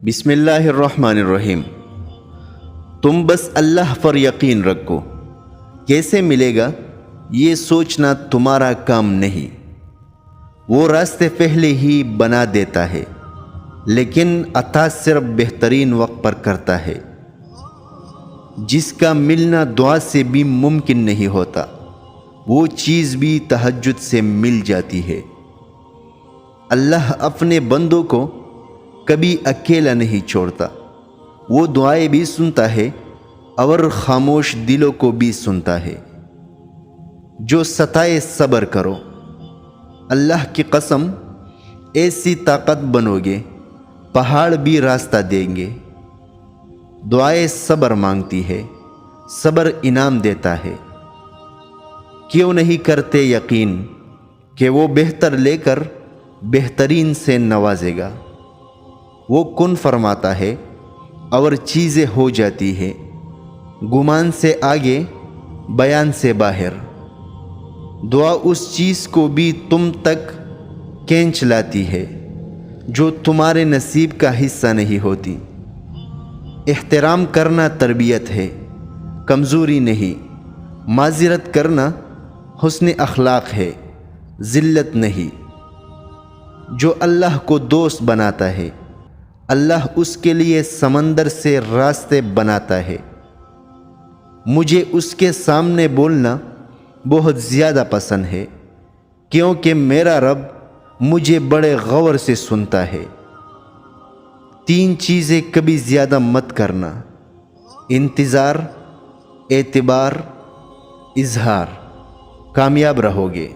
بسم اللہ الرحمن الرحیم۔ تم بس اللہ پر یقین رکھو، کیسے ملے گا یہ سوچنا تمہارا کام نہیں۔ وہ راستے پہلے ہی بنا دیتا ہے، لیکن عطا صرف بہترین وقت پر کرتا ہے۔ جس کا ملنا دعا سے بھی ممکن نہیں ہوتا، وہ چیز بھی تہجد سے مل جاتی ہے۔ اللہ اپنے بندوں کو کبھی اکیلا نہیں چھوڑتا، وہ دعائیں بھی سنتا ہے اور خاموش دلوں کو بھی سنتا ہے۔ جو ستائے صبر کرو، اللہ کی قسم ایسی طاقت بنو گے پہاڑ بھی راستہ دیں گے۔ دعائیں صبر مانگتی ہے، صبر انعام دیتا ہے۔ کیوں نہیں کرتے یقین کہ وہ بہتر لے کر بہترین سے نوازے گا۔ وہ کن فرماتا ہے اور چیزیں ہو جاتی ہے، گمان سے آگے بیان سے باہر۔ دعا اس چیز کو بھی تم تک کھینچ لاتی ہے جو تمہارے نصیب کا حصہ نہیں ہوتی۔ احترام کرنا تربیت ہے، کمزوری نہیں۔ معذرت کرنا حسن اخلاق ہے، ذلت نہیں۔ جو اللہ کو دوست بناتا ہے، اللہ اس کے لیے سمندر سے راستے بناتا ہے۔ مجھے اس کے سامنے بولنا بہت زیادہ پسند ہے، کیونکہ میرا رب مجھے بڑے غور سے سنتا ہے۔ 3 چیزیں کبھی زیادہ مت کرنا: انتظار، اعتبار، اظہار۔ کامیاب رہو گے۔